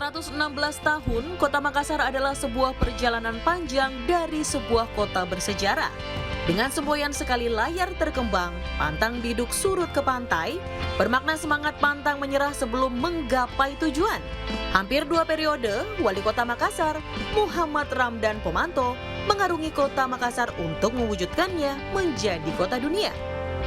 416 tahun, Kota Makassar adalah sebuah perjalanan panjang dari sebuah kota bersejarah. Dengan semboyan sekali layar terkembang, pantang biduk surut ke pantai, bermakna semangat pantang menyerah sebelum menggapai tujuan. Hampir 2 periode, Wali Kota Makassar, Muhammad Ramdan Pomanto, mengarungi Kota Makassar untuk mewujudkannya menjadi kota dunia.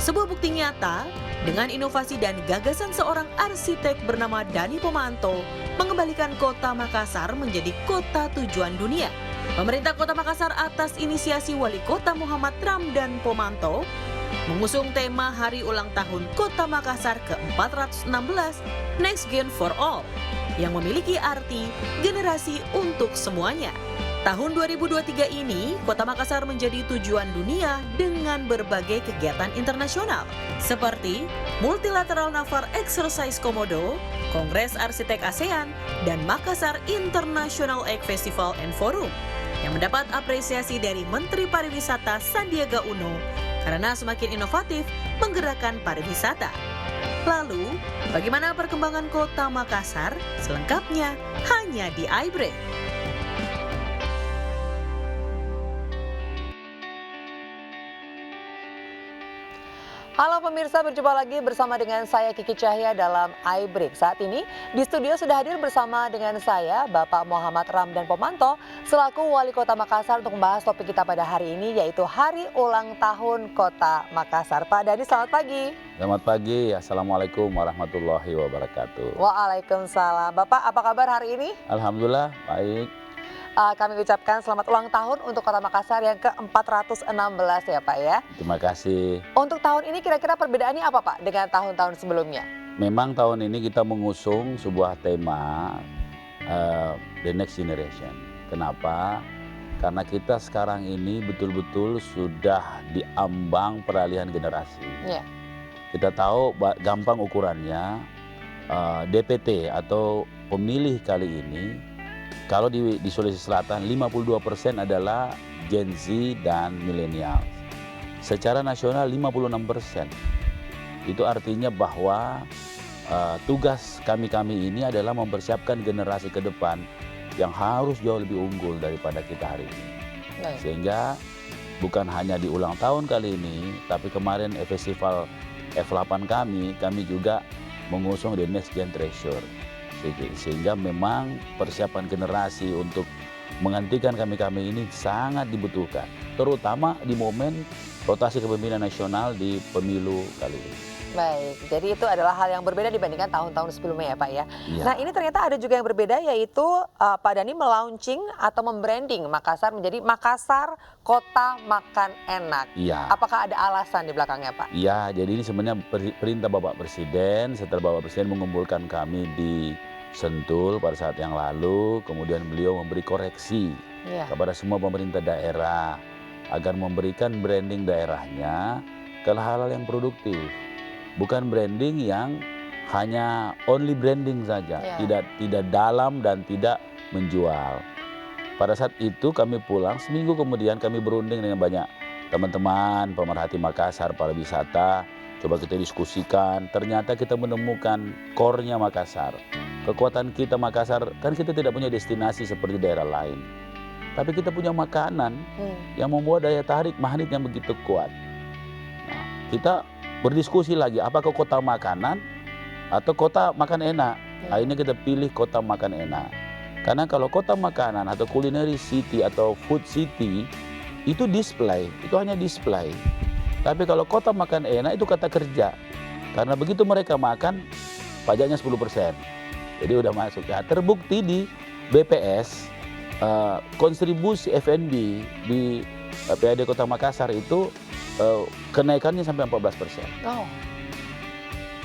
Sebuah bukti nyata, dengan inovasi dan gagasan seorang arsitek bernama Dani Pomanto, mengembalikan Kota Makassar menjadi kota tujuan dunia. Pemerintah Kota Makassar atas inisiasi Wali Kota Muhammad Ramdan Pomanto mengusung tema Hari Ulang Tahun Kota Makassar ke-416 Next Gen for All yang memiliki arti generasi untuk semuanya. Tahun 2023 ini, Kota Makassar menjadi tujuan dunia dengan berbagai kegiatan internasional seperti Multilateral Naval Exercise Komodo, Kongres Arsitek ASEAN, dan Makassar International Egg Festival and Forum yang mendapat apresiasi dari Menteri Pariwisata Sandiaga Uno karena semakin inovatif menggerakkan pariwisata. Lalu, bagaimana perkembangan Kota Makassar? Selengkapnya hanya di iBreak. Halo pemirsa, berjumpa lagi bersama dengan saya Kiki Cahya dalam iBreak. Saat ini di studio sudah hadir bersama dengan saya Bapak Muhammad Ramdan Pomanto selaku Wali Kota Makassar untuk membahas topik kita pada hari ini yaitu Hari Ulang Tahun Kota Makassar. Pak Dani, selamat pagi. Selamat pagi, Assalamualaikum warahmatullahi wabarakatuh. Waalaikumsalam. Bapak, apa kabar hari ini? Alhamdulillah, baik. Kami ucapkan selamat ulang tahun untuk Kota Makassar yang ke-416 ya Pak ya. Terima kasih. Untuk tahun ini kira-kira perbedaannya apa Pak dengan tahun-tahun sebelumnya? Memang tahun ini kita mengusung sebuah tema The Next Generation. Kenapa? Karena kita sekarang ini betul-betul sudah diambang peralihan generasi. Yeah. Kita tahu gampang ukurannya DPT atau pemilih kali ini. Kalau di Sulawesi Selatan 52% adalah Gen Z dan milenial. Secara nasional 56%. Itu artinya bahwa tugas kami ini adalah mempersiapkan generasi ke depan yang harus jauh lebih unggul daripada kita hari ini. Sehingga bukan hanya di ulang tahun kali ini, tapi kemarin festival F8 kami juga mengusung The Next Gen Treasure. Sehingga memang persiapan generasi untuk menggantikan kami ini sangat dibutuhkan, terutama di momen rotasi kepemimpinan nasional di pemilu kali ini. Baik, jadi itu adalah hal yang berbeda dibandingkan tahun-tahun sebelumnya ya Pak ya. Ya. Nah ini ternyata ada juga yang berbeda yaitu Pak Dani melaunching atau membranding Makassar menjadi Makassar Kota Makan Enak. Iya. Apakah ada alasan di belakangnya Pak? Iya, jadi ini sebenarnya perintah Bapak Presiden setelah Bapak Presiden mengumpulkan kami di Sentul pada saat yang lalu, kemudian beliau memberi koreksi kepada semua pemerintah daerah agar memberikan branding daerahnya ke hal-hal yang produktif. Bukan branding yang hanya only branding saja, tidak dalam dan tidak menjual. Pada saat itu kami pulang, seminggu kemudian kami berunding dengan banyak teman-teman pemerhati Makassar pariwisata. Coba kita diskusikan, ternyata kita menemukan core-nya Makassar. Kekuatan kita Makassar, kan kita tidak punya destinasi seperti daerah lain. Tapi kita punya makanan yang membuat daya tarik magnet yang begitu kuat. Nah, kita berdiskusi lagi, apakah kota makanan atau kota makan enak? Akhirnya kita pilih kota makan enak. Karena kalau kota makanan atau culinary city atau food city, itu display, itu hanya display. Tapi kalau kota makan enak itu kata kerja. Karena begitu mereka makan, pajaknya 10%. Jadi udah masuk ya. Terbukti di BPS, kontribusi F&B di PAD Kota Makassar itu kenaikannya sampai 14%. Oh,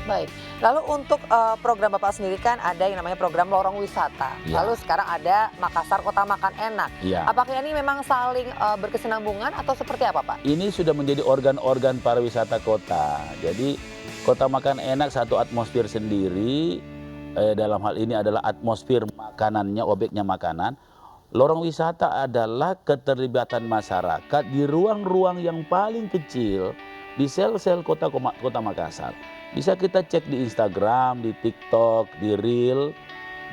baik. Lalu untuk program Bapak sendiri kan ada yang namanya program Lorong Wisata. Ya. Lalu sekarang ada Makassar Kota Makan Enak. Ya. Apakah ini memang saling berkesinambungan atau seperti apa Pak? Ini sudah menjadi organ-organ pariwisata kota. Jadi Kota Makan Enak satu atmosfer sendiri. Dalam hal ini adalah atmosfer makanannya, objeknya makanan. Lorong wisata adalah keterlibatan masyarakat di ruang-ruang yang paling kecil di sel-sel kota Makassar. Bisa kita cek di Instagram, di TikTok, di Reel,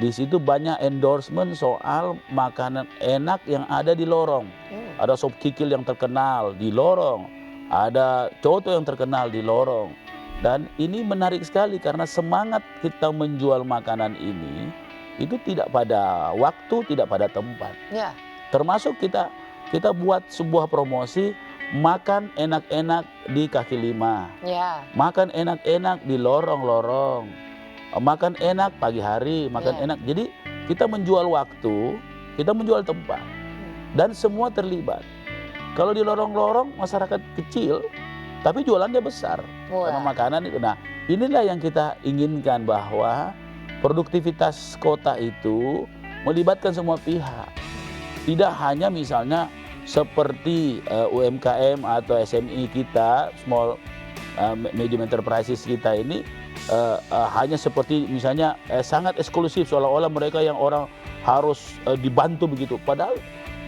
di situ banyak endorsement soal makanan enak yang ada di lorong. Ada sop kikil yang terkenal di lorong, ada coto yang terkenal di lorong. Dan ini menarik sekali karena semangat kita menjual makanan ini itu tidak pada waktu, tidak pada tempat. Ya. Termasuk kita buat sebuah promosi makan enak-enak di kaki lima, Ya. makan enak-enak di lorong-lorong, makan enak pagi hari, makan enak. Jadi kita menjual waktu, kita menjual tempat, dan semua terlibat. Kalau di lorong-lorong masyarakat kecil, tapi jualannya besar karena makanan itu. Nah, inilah yang kita inginkan, bahwa produktivitas kota itu melibatkan semua pihak. Tidak hanya misalnya seperti UMKM atau SME kita, small medium enterprises kita ini hanya seperti misalnya sangat eksklusif, seolah-olah mereka yang orang harus dibantu begitu. Padahal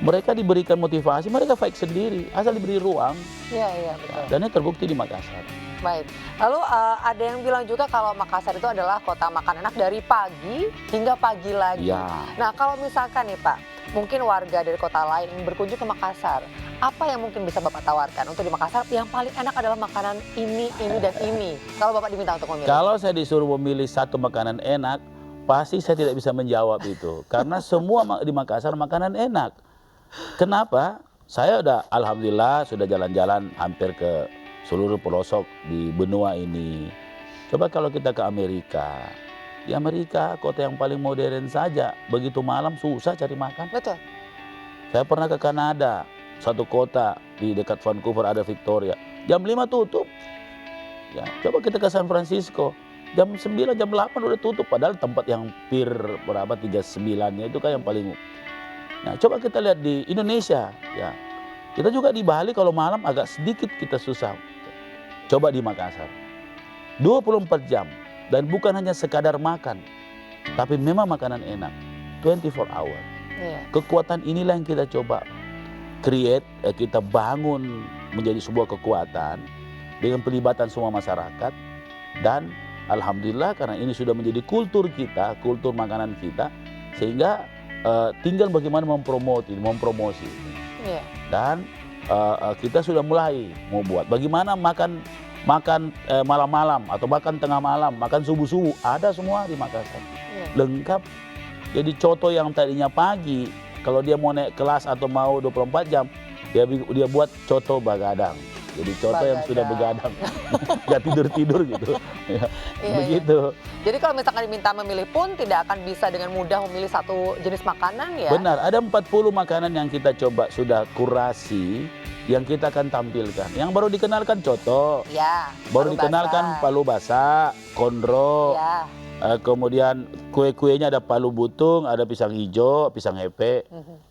mereka diberikan motivasi, mereka fight sendiri, asal diberi ruang. Iya, betul. Dan ini terbukti di Makassar. Baik, lalu ada yang bilang juga kalau Makassar itu adalah kota makan enak dari pagi hingga pagi lagi. Ya. Nah, kalau misalkan nih Pak, mungkin warga dari kota lain ingin berkunjung ke Makassar, apa yang mungkin bisa Bapak tawarkan untuk di Makassar yang paling enak adalah makanan ini, dan ini? Kalau Bapak diminta untuk memilih. Kalau saya disuruh memilih satu makanan enak, pasti saya tidak bisa menjawab itu. Karena semua di Makassar makanan enak. Kenapa? Saya alhamdulillah sudah jalan-jalan hampir ke seluruh pelosok di benua ini. Coba kalau kita ke Amerika. Di Amerika, kota yang paling modern saja, begitu malam susah cari makan. Betul. Saya pernah ke Kanada, satu kota di dekat Vancouver ada Victoria. Jam 5 tutup. Ya, coba kita ke San Francisco. Jam 9, jam 8 udah tutup. Padahal tempat yang Pier 39-nya itu kan yang paling. Nah, coba kita lihat di Indonesia, ya. Kita juga di Bali kalau malam agak sedikit kita susah. Coba di Makassar. 24 jam dan bukan hanya sekadar makan, tapi memang makanan enak. 24 hour. Iya. Kekuatan inilah yang kita coba create, kita bangun menjadi sebuah kekuatan dengan pelibatan semua masyarakat, dan alhamdulillah karena ini sudah menjadi kultur kita, kultur makanan kita, sehingga tinggal bagaimana mempromosi. Iya. Dan kita sudah mulai mau buat bagaimana makan malam-malam atau makan tengah malam, makan subuh-subuh, ada semua di Makassar. Iya. Lengkap. Jadi coto yang tadinya pagi, kalau dia mau naik kelas atau mau 24 jam, dia buat coto begadang. Jadi coto yang sudah begadang, nggak tidur-tidur gitu. Ya, Iya, begitu. Jadi kalau misalkan diminta memilih pun tidak akan bisa dengan mudah memilih satu jenis makanan ya? Benar, ada 40 makanan yang kita coba sudah kurasi, yang kita akan tampilkan. Yang baru dikenalkan coto, Ya. baru dikenalkan palu basah, kondro, Ya. kemudian kue-kuenya ada palu butung, ada pisang hijau, pisang hepe.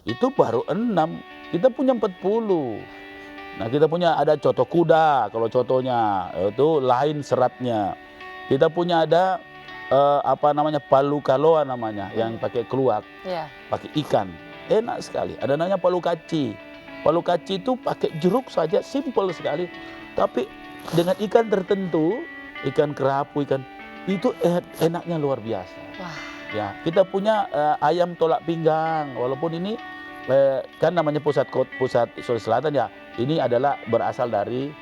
Itu baru 6, kita punya 40. Nah, kita punya ada coto kuda, kalau cotonya itu lain seratnya. Kita punya ada palu kaloa namanya, yang pakai keluak, Ya. pakai ikan, enak sekali. Ada namanya palu kaci. Palu kaci itu pakai jeruk saja, simple sekali. Tapi dengan ikan tertentu, ikan kerapu, itu enaknya luar biasa. Wah. Ya, kita punya ayam tolak pinggang, walaupun ini kan namanya pusat Sulawesi Selatan ya. Ini adalah berasal dari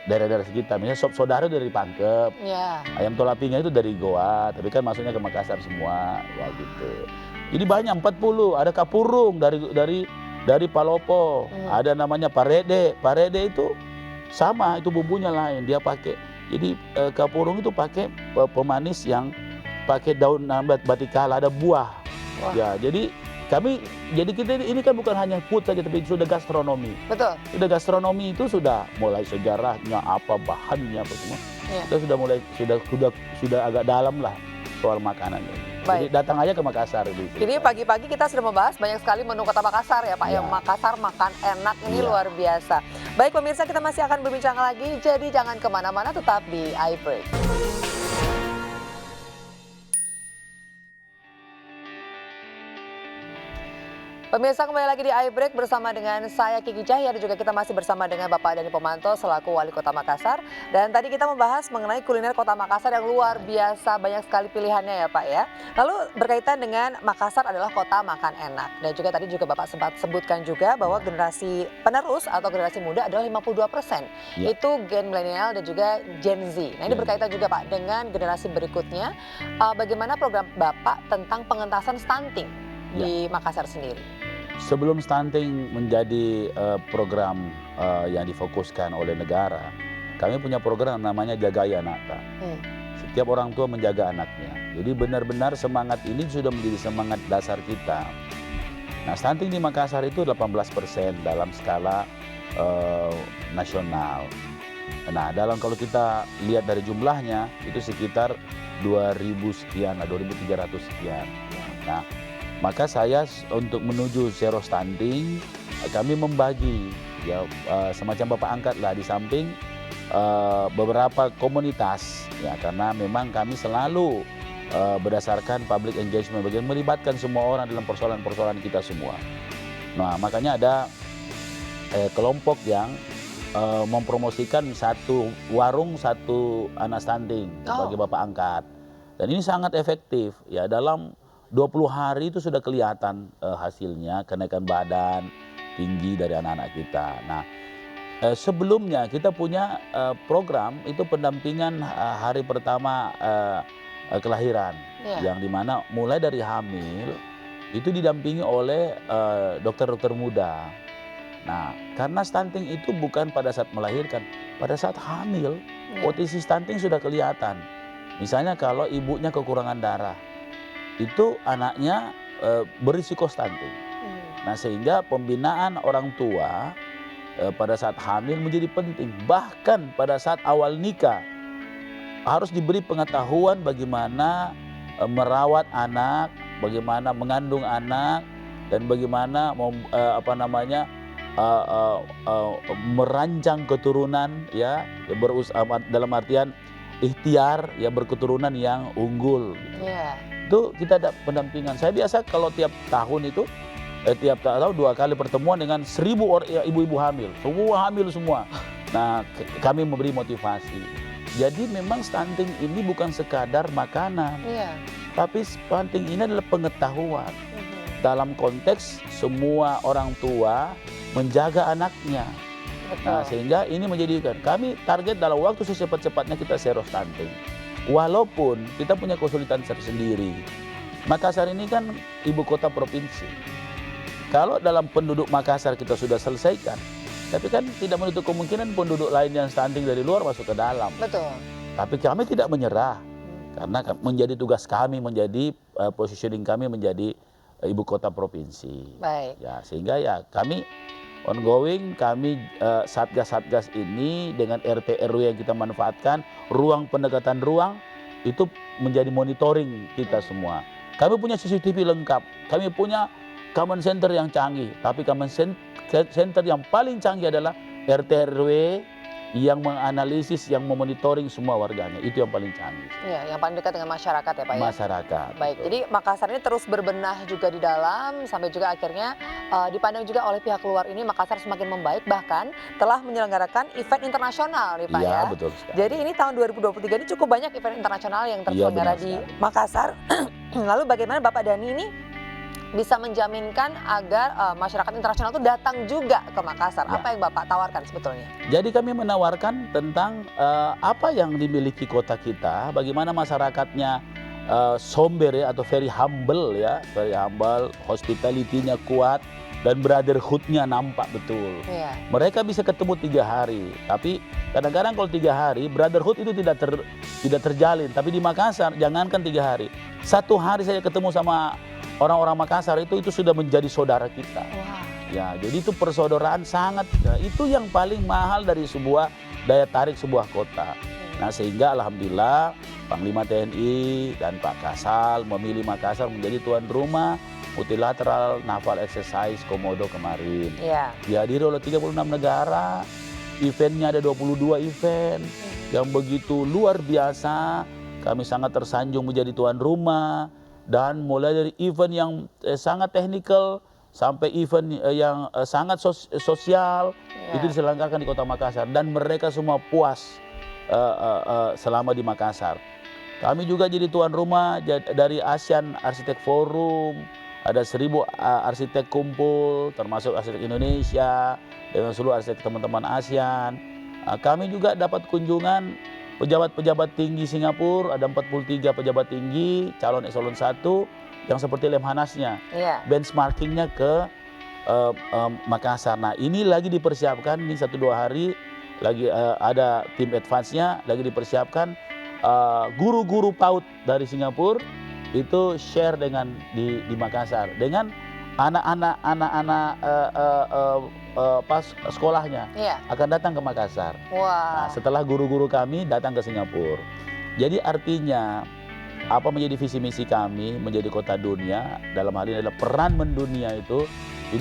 daerah-daerah sekitar. Misalnya sop saudara dari Pangkep, Ya. ayam tolak pinggang itu dari Goa, tapi kan masuknya ke Makassar semua, ya gitu. Jadi banyak 40, ada kapurung dari Palopo, ada namanya parede. Parede itu sama, itu bumbunya lain, dia pakai. Jadi kapurung itu pakai pemanis yang pakai daun batikala, ada buah. Wah. Ya, jadi kita ini kan bukan hanya food saja, tapi sudah gastronomi. Betul. Sudah gastronomi itu sudah mulai sejarahnya apa, bahannya apa semua. Iya. Kita sudah mulai sudah agak dalam lah soal makanan ini. Jadi Baik. datang aja ke Makassar gitu. Ini pagi-pagi kita sudah membahas banyak sekali menu kota Makassar ya Pak. Ya. Yang Makassar makan enak ini Ya. luar biasa. Baik pemirsa, kita masih akan berbincang lagi. Jadi jangan kemana-mana, tetap di iBreak. Pemirsa, kembali lagi di iBreak bersama dengan saya Kiki Cahya dan juga kita masih bersama dengan Bapak Dhani Pomanto selaku Wali Kota Makassar. Dan tadi kita membahas mengenai kuliner Kota Makassar yang luar biasa, banyak sekali pilihannya ya Pak ya. Lalu berkaitan dengan Makassar adalah kota makan enak. Dan juga tadi juga Bapak sempat sebutkan juga bahwa generasi penerus atau generasi muda adalah 52%. Ya. Itu gen milenial dan juga Gen Z. Nah ini berkaitan juga Pak dengan generasi berikutnya. Bagaimana program Bapak tentang pengentasan stunting di Makassar sendiri? Sebelum stunting menjadi program yang difokuskan oleh negara, kami punya program namanya Jagai Anak. Setiap orang tua menjaga anaknya. Jadi benar-benar semangat ini sudah menjadi semangat dasar kita. Nah, stunting di Makassar itu 18% dalam skala nasional. Nah, kalau kita lihat dari jumlahnya itu sekitar 2.000 sekian, 2.300 sekian. Nah, maka saya untuk menuju zero stunting, kami membagi ya semacam Bapak angkat lah di samping beberapa komunitas ya, karena memang kami selalu berdasarkan public engagement, bagian melibatkan semua orang dalam persoalan-persoalan kita semua. Nah, makanya ada kelompok yang mempromosikan satu warung satu anak stunting bagi Bapak angkat, dan ini sangat efektif ya. Dalam 20 hari itu sudah kelihatan hasilnya, kenaikan badan tinggi dari anak-anak kita. Nah, sebelumnya kita punya program itu pendampingan hari pertama kelahiran, yang dimana mulai dari hamil itu didampingi oleh dokter-dokter muda. Nah, karena stunting itu bukan pada saat melahirkan, pada saat hamil, potensi stunting sudah kelihatan. Misalnya kalau ibunya kekurangan darah, itu anaknya berisiko stunting. Nah, sehingga pembinaan orang tua pada saat hamil menjadi penting. Bahkan pada saat awal nikah harus diberi pengetahuan bagaimana merawat anak, bagaimana mengandung anak, dan bagaimana merancang keturunan ya, dalam artian ikhtiar ya, berketurunan yang unggul. Itu kita ada pendampingan. Saya biasa kalau tiap tahun itu tiap tahun 2 kali pertemuan dengan 1.000 ibu-ibu hamil, semua hamil semua. Nah, kami memberi motivasi. Jadi memang stunting ini bukan sekadar makanan, tapi stunting ini adalah pengetahuan dalam konteks semua orang tua menjaga anaknya. Nah, sehingga ini menjadikan kami target dalam waktu secepat-cepatnya kita zero stunting. Walaupun kita punya kesulitan tersendiri. Makassar ini kan ibu kota provinsi. Kalau dalam penduduk Makassar kita sudah selesaikan, tapi kan tidak menutup kemungkinan penduduk lain yang stunting dari luar masuk ke dalam. Betul. Tapi kami tidak menyerah, karena menjadi tugas kami, menjadi positioning kami menjadi ibu kota provinsi. Baik. Ya, sehingga ya kami ongoing, kami satgas-satgas ini dengan RT RW yang kita manfaatkan, ruang pendekatan ruang itu menjadi monitoring kita semua. Kami punya CCTV lengkap, kami punya command center yang canggih, tapi command center yang paling canggih adalah RT RW yang menganalisis, yang memonitoring semua warganya, itu yang paling canggih. Iya, yang paling dekat dengan masyarakat ya Pak ya? Masyarakat. Baik, betul. jadi Makassar ini terus berbenah juga di dalam, sampai juga akhirnya dipandang juga oleh pihak luar ini Makassar semakin membaik, bahkan telah menyelenggarakan event internasional nih Pak ya. Iya, betul sekali. Jadi ini tahun 2023 ini cukup banyak event internasional yang terselenggara di Makassar. Lalu bagaimana Bapak Dhani ini bisa menjaminkan agar masyarakat internasional itu datang juga ke Makassar? Ya. Apa yang Bapak tawarkan sebetulnya? Jadi kami menawarkan tentang apa yang dimiliki kota kita, bagaimana masyarakatnya somber ya, atau very humble ya, very humble, hospitality-nya kuat, dan brotherhood-nya nampak betul. Iya. Mereka bisa ketemu 3 hari, tapi kadang-kadang kalau 3 hari brotherhood itu tidak terjalin. Tapi di Makassar jangankan 3 hari, 1 hari saya ketemu sama orang-orang Makassar itu sudah menjadi saudara kita. Wah. Ya, jadi itu persaudaraan sangat, ya, itu yang paling mahal dari sebuah daya tarik sebuah kota. Nah, sehingga alhamdulillah Panglima TNI dan Pak Kasal memilih Makassar menjadi tuan rumah Multilateral Naval Exercise Komodo kemarin. Iya. Dihadiri oleh 36 negara, eventnya ada 22 event yang begitu luar biasa. Kami sangat tersanjung menjadi tuan rumah. Dan mulai dari event yang sangat teknikal, sampai event yang sangat sosial itu diselenggarakan di Kota Makassar dan mereka semua puas selama di Makassar. Kami juga jadi tuan rumah dari ASEAN Arsitek Forum, ada 1000 arsitek kumpul termasuk arsitek Indonesia dengan seluruh arsitek teman-teman ASEAN. Kami juga dapat kunjungan pejabat-pejabat tinggi Singapura, ada 43 pejabat tinggi calon eselon 1 yang seperti lemhanasnya, benchmarkingnya ke Makassar. Nah ini lagi dipersiapkan, ini 1-2 hari lagi ada tim advance-nya lagi dipersiapkan, guru-guru PAUD dari Singapura itu share dengan di Makassar dengan anak-anak pas sekolahnya akan datang ke Makassar. Nah, setelah guru-guru kami datang ke Singapura. Jadi artinya apa menjadi visi misi kami menjadi kota dunia, dalam hal ini adalah peran mendunia itu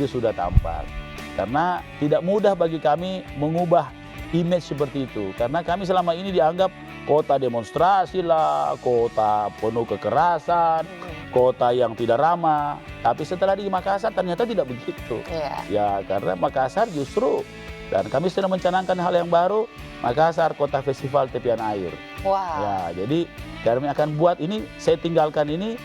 sudah tampak. Karena tidak mudah bagi kami mengubah image seperti itu. Karena kami selama ini dianggap kota demonstrasi lah, kota penuh kekerasan, kota yang tidak ramah. Tapi setelah di Makassar ternyata tidak begitu. Ya karena Makassar justru, dan kami sedang mencanangkan hal yang baru, Makassar kota festival tepian air. Ya jadi kami akan buat ini, saya tinggalkan ini,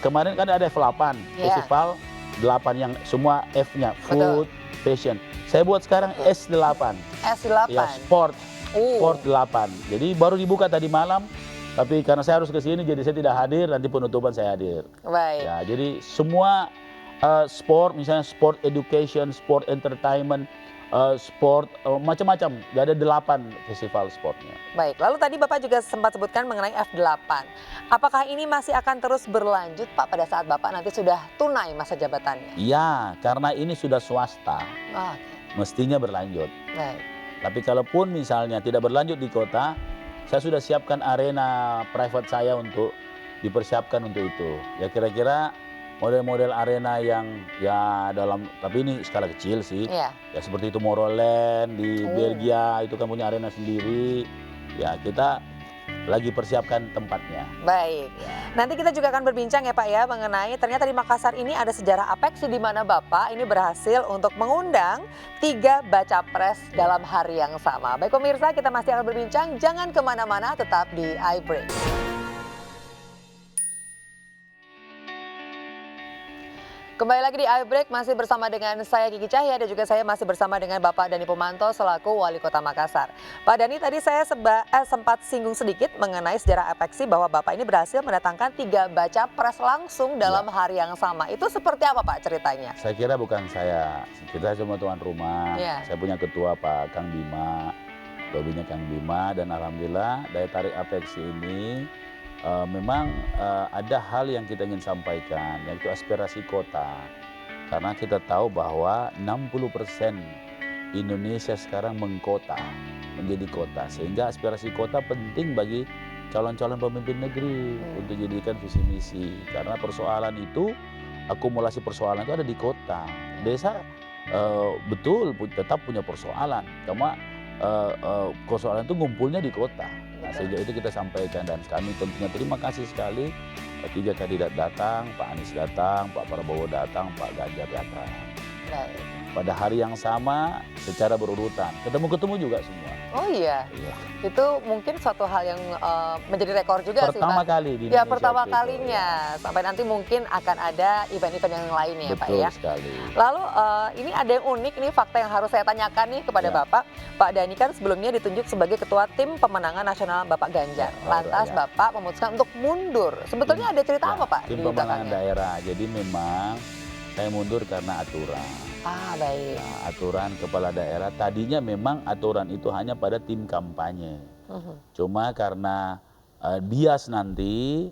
kemarin kan ada F8, festival 8 yang semua F-nya, food, fashion. Saya buat sekarang S8. S8? Ya, sport 8. Jadi baru dibuka tadi malam, tapi karena saya harus ke sini jadi saya tidak hadir, nanti penutupan saya hadir. Baik. Ya, jadi semua sport, misalnya sport education, sport entertainment, sport macam-macam, ada 8 festival sportnya. Baik, lalu tadi Bapak juga sempat sebutkan mengenai F8. Apakah ini masih akan terus berlanjut Pak pada saat Bapak nanti sudah tunai masa jabatannya? Iya, karena ini sudah swasta, mestinya berlanjut. Baik. Tapi kalaupun misalnya tidak berlanjut di kota, saya sudah siapkan arena private saya untuk dipersiapkan untuk itu. Ya kira-kira model-model arena yang ya dalam, tapi ini skala kecil sih. Ya seperti itu Tomorrowland di Belgia, itu kan punya arena sendiri. Ya kita lagi persiapkan tempatnya. Baik. Nanti kita juga akan berbincang ya Pak ya mengenai ternyata di Makassar ini ada sejarah apeksi di mana Bapak ini berhasil untuk mengundang 3 baca pres dalam hari yang sama. Baik pemirsa, kita masih akan berbincang, jangan kemana-mana, tetap di iBreak. Kembali lagi di iBreak, masih bersama dengan saya Kiki Cahya dan juga saya masih bersama dengan Bapak Dhani Pomanto selaku Wali Kota Makassar. Pak Dhani, tadi saya sempat singgung sedikit mengenai sejarah apeksi bahwa Bapak ini berhasil mendatangkan 3 baca pres langsung dalam hari yang sama. Itu seperti apa Pak ceritanya? Saya kira bukan saya, kita cuma tuan rumah. Saya punya ketua Pak Kang Bima, lobinya Kang Bima, dan alhamdulillah daya tarik apeksi ini memang ada hal yang kita ingin sampaikan, yaitu aspirasi kota. Karena kita tahu bahwa 60% Indonesia sekarang mengkota, menjadi kota. Sehingga aspirasi kota penting bagi calon-calon pemimpin negeri untuk jadikan visi misi. Karena persoalan itu, akumulasi persoalan itu ada di kota. Desa betul tetap punya persoalan, cuma persoalan itu ngumpulnya di kota. Nah, sehingga itu kita sampaikan dan kami tentunya terima kasih sekali 3 kandidat datang, Pak Anies datang, Pak Prabowo datang, Pak Ganjar datang. Pada hari yang sama secara berurutan, ketemu juga semua. Oh iya, itu mungkin suatu hal yang menjadi rekor juga sih Pak. Pertama kali di Indonesia. Ya pertama kalinya, sampai nanti mungkin akan ada event-event yang lainnya ya Pak ya. Betul sekali. Lalu ini ada yang unik, ini fakta yang harus saya tanyakan nih kepada Bapak. Pak Dhani kan sebelumnya ditunjuk sebagai ketua tim pemenangan nasional Bapak Ganjar. Lantas Bapak memutuskan untuk mundur. Sebetulnya ada cerita apa Pak? Tim pemenangan daerah, jadi memang saya mundur karena aturan. Baik. Nah, aturan kepala daerah, tadinya memang aturan itu hanya pada tim kampanye. Cuma karena bias nanti,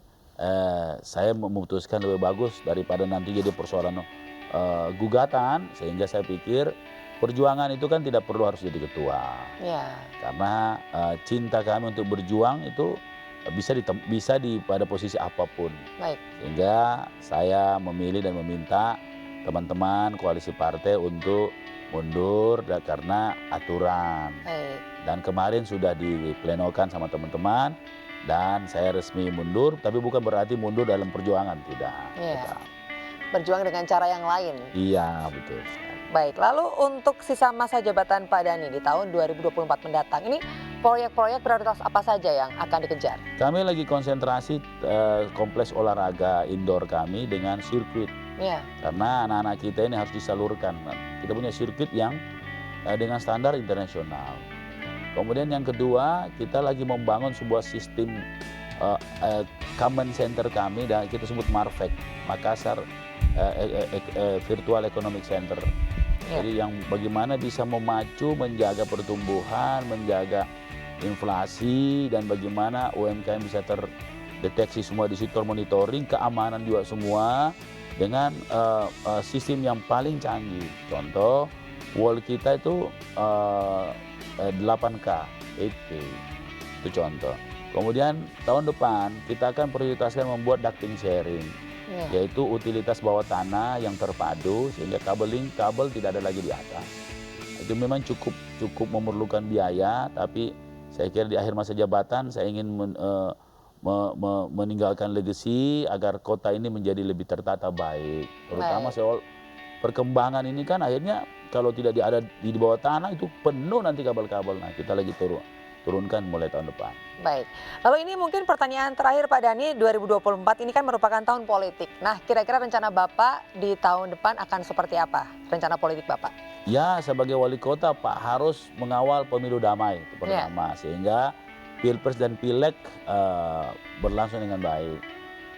saya memutuskan lebih bagus daripada nanti jadi persoalan gugatan, sehingga saya pikir perjuangan itu kan tidak perlu harus jadi ketua. Karena cinta kami untuk berjuang itu bisa pada posisi apapun. Sehingga saya memilih dan meminta teman-teman koalisi partai untuk mundur karena aturan. Dan kemarin sudah diplenokan sama teman-teman dan saya resmi mundur, tapi bukan berarti mundur dalam perjuangan, tidak. berjuang dengan cara yang lain. Iya, betul. Baik, lalu untuk sisa masa jabatan Pak Dhani di tahun 2024 mendatang, ini proyek-proyek prioritas apa saja yang akan dikejar? Kami lagi konsentrasi kompleks olahraga indoor kami dengan sirkuit. Ya. Karena anak-anak kita ini harus disalurkan. Kita punya sirkuit yang dengan standar internasional. Kemudian yang kedua, kita lagi membangun sebuah sistem common center kami, dan kita sebut Marvek, Makassar Virtual Economic Center. Jadi yang bagaimana bisa memacu, menjaga pertumbuhan, menjaga inflasi, dan bagaimana UMKM bisa terdeteksi semua di situ, monitoring, keamanan juga semua dengan sistem yang paling canggih. Contoh, wall kita itu 8K, 8K, itu contoh. Kemudian tahun depan kita akan prioritaskan membuat ducting sharing. Yaitu utilitas bawah tanah yang terpadu sehingga kabel tidak ada lagi di atas. Itu memang cukup memerlukan biaya, tapi saya kira di akhir masa jabatan saya ingin meninggalkan legacy agar kota ini menjadi lebih tertata baik. Terutama soal perkembangan ini kan akhirnya kalau tidak ada di bawah tanah itu penuh nanti kabel-kabel. Nah, kita lagi turunkan mulai tahun depan. Baik, lalu ini mungkin pertanyaan terakhir Pak Dhani, 2024 ini kan merupakan tahun politik. Nah, kira-kira rencana Bapak di tahun depan akan seperti apa? Rencana politik Bapak? Ya, sebagai wali kota Pak harus mengawal pemilu damai itu pertama, sehingga Pilpres dan Pileg berlangsung dengan baik.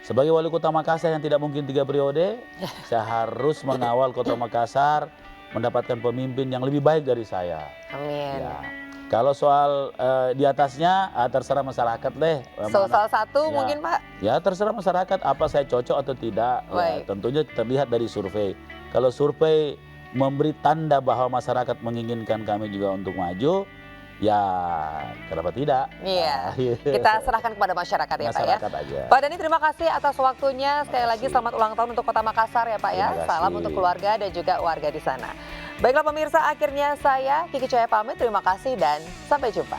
Sebagai wali kota Makassar yang tidak mungkin 3 periode, saya harus mengawal kota Makassar mendapatkan pemimpin yang lebih baik dari saya. Amin. Ya. Kalau soal di atasnya terserah masyarakat deh. Salah satu mungkin Pak? Ya terserah masyarakat apa saya cocok atau tidak. Ya, tentunya terlihat dari survei. Kalau survei memberi tanda bahwa masyarakat menginginkan kami juga untuk maju, ya kenapa tidak? Iya, kita serahkan kepada masyarakat ya Pak ya. Aja. Pak Dhani, terima kasih atas waktunya. Sekali lagi selamat ulang tahun untuk Kota Makassar ya Pak ya. Salam untuk keluarga dan juga warga di sana. Baiklah pemirsa, akhirnya saya Kiki Cahaya pamit. Terima kasih dan sampai jumpa.